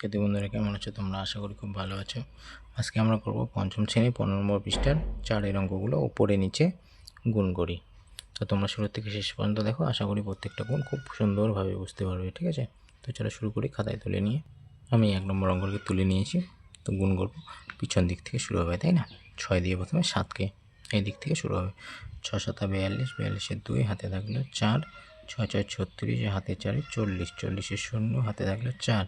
শিক্ষার্থী বন্ধুরা কেমন আছো তোমরা? আশা করি খুব ভালো আছো। আজকে আমরা করব পঞ্চম শ্রেণী 15 নম্বর পৃষ্ঠার 4 অঙ্কগুলো উপরে নিচে গুণ করি। তো তোমরা শুরু থেকে শেষ পর্যন্ত দেখো, আশা করি প্রত্যেকটা গুণ খুব সুন্দরভাবে বুঝতে পারবে। ঠিক আছে, তো চলো শুরু করি। খাতায় তুলে নিয়ে আমি 1 নম্বর অঙ্ককে তুলে নিয়েছি। তো গুণ করব, পিছন দিক থেকে শুরু হবে, তাই না? 6 দিয়ে প্রথমে 7কে এই দিক থেকে শুরু হবে। 6 7 42, 42 2 হাতে থাকলো 4, 6 6 36 হাতে 4 40, 40 0 হাতে থাকলো 4,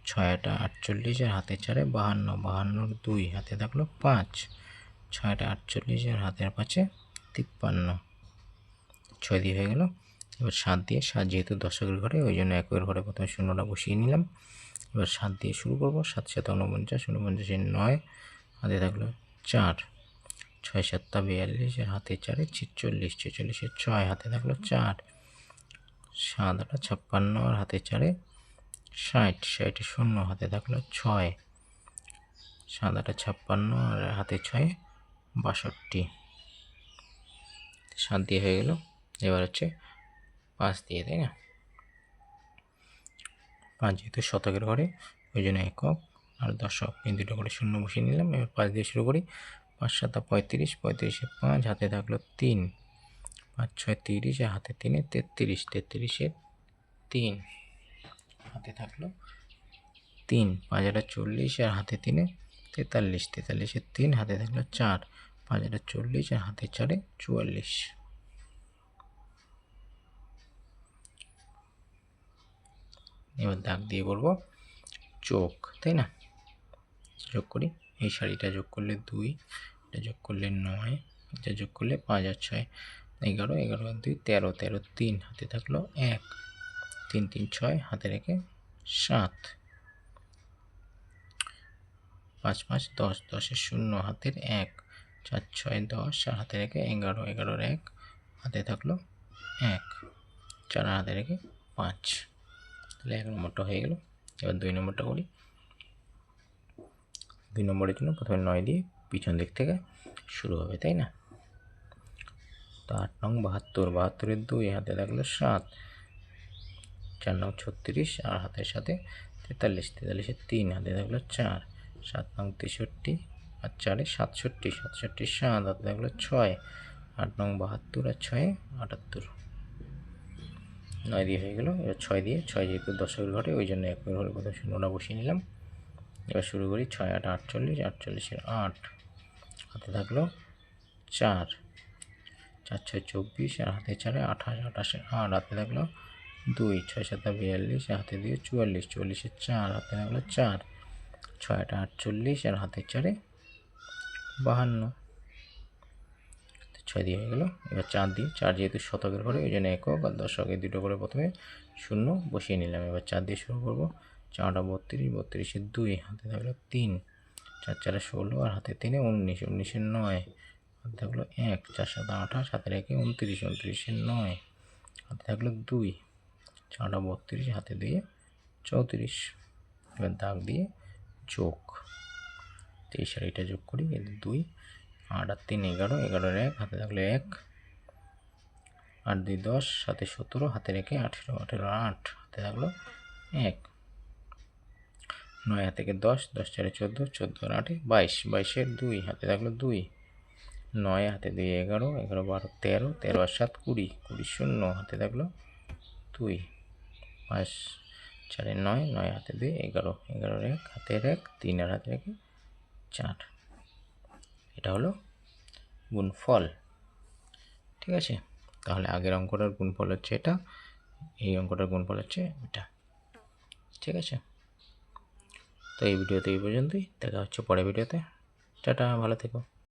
6 8 48 হাতে 4 52, 52 2 হাতে থাকলো 5, 6 8 48 হাতের 5 53, 6 দিয়ে হয়ে গেল। এবার 7 দিয়ে, 7 যেহেতু দশকের ঘরে ওই জন্য একের ঘরে প্রথমে শূন্যটা বসিয়ে নিলাম। এবার 7 দিয়ে শুরু করবো। 7 7 49, 49 9 হাতে থাকলো 4, 6 7 42 হাতে 4 46, 46 6 হাতে থাকলো 4, 7 8 56 আর হাতে 4 60, 60 0 হাতে থাকলো 6, 7 8 56 আর হাতে 6 62, 7 দিয়ে হয়ে গেল। এবার হচ্ছে 5 দিয়ে, তাই না? 5 যেহেতু শতকের ঘরে ওই জন্য একক আর দশক এই দুটো করে শূন্য বসিয়ে নিলাম। এবার 5 দিয়ে শুরু করি। 5 7 35, 35 5 হাতে থাকলো 3, 5 6 30 আর হাতে 3 33, 33 3 হাতে থাকলো 3, 5 8 40 আর হাতে 3 43, 43 3 হাতে থাকলো 4, 5 8 40 আর হাতে 4 44। এবার দাগ দিয়ে করবো যোগ, তাই না? যোগ করি। এই শাড়িটা যোগ করলে 2, এটা যোগ করলে 9, এটা যোগ করলে 5 আর 6 11, 11 আর 2 13, 13 3 হাতে থাকলো 1, 3 3 6 হাতে রেখে 7, 5 5 10, 10 0 হাতের 1, 4 6 10 আর হাতে রেখে 11, 11 1 হাতে থাকলো 1, 4 হাতে রেখে 5। তাহলে 1 নম্বরটা হয়ে গেল। এবার 2 নম্বরটা করি। 2 নম্বরের জন্য প্রথমে 9 দিয়ে পিছন দিক থেকে শুরু হবে, তাই না? তো 8 নং 72, 72 2 হাতে থাকলো 7, 4 নং 36 আর হাতের সাথে 43, 43 3 হাতে থাকলো 4, 7 নং 63 আর 4 67, 67 7 হাতে থাকলো 6, 8 নং 72 আর 6 78, 9 দিয়ে হয়ে গেল। এবার 6 দিয়ে, 6 যেহেতু দশকের ঘরে ওই জন্য একের ঘরে প্রথম শূন্যটা বসিয়ে নিলাম। এবার শুরু করি। 6 8 48, 48 8 হাতে থাকলো 4, 4 6 24 আর হাতে 4 28, 28 8 হাতে থাকলো 2, 6 7 42 হাতে দিয়ে 44, 44 4 হাতে থাকলো 4, 6 8 48 আর হাতে 4 52, 6 দিয়ে হয়ে গেল। এবার 4 দিয়ে, 4 যেহেতু শতকের ঘরে ওই জন্য একক আর দশক এই দুটো করে প্রথমে শূন্য বসিয়ে নিলাম। এবার 4 দিয়ে শুরু করবো। 4 32, 32 2 হাতে থাকলো 3, 4 4 16 আর হাতে 3 19, 19 9 হাতে থাকলো 1, 4 7 28 হাতে রেখে 29, 29 9 হাতে থাকলো 2, 4 32 হাতে দিয়ে 34। এবার দাগ দিয়ে যোগ। তো এই শাড়িটা যোগ করি। এদের 2, 8 আর 3 11, 11 1 হাতে থাকলো 1, 8 2 10 7 17 হাতে রেখে 18, 18 8 হাতে থাকলো 1, 9 হাতে থেকে 10, 10 4 14, 14 আর 8 22, 22 2 হাতে থাকলো 2, 9 হাতে 2 11, 11 12 13, 13 আর 7 20, 20 0 হাতে থাকলো 2, 5 4 9, 9 হাতে 2 11, 11 1 হাতের 1 3 আর হাতে রেখে 4। এটা হলো গুণফল। ঠিক আছে, তাহলে আগের অঙ্কটার গুণফল হচ্ছে এটা, এই অঙ্কটার গুণফল হচ্ছে এটা। ঠিক আছে, তো এই ভিডিওতে এই পর্যন্তই। দেখা হচ্ছে পরের ভিডিওতে। টাটা, ভালো থেকো।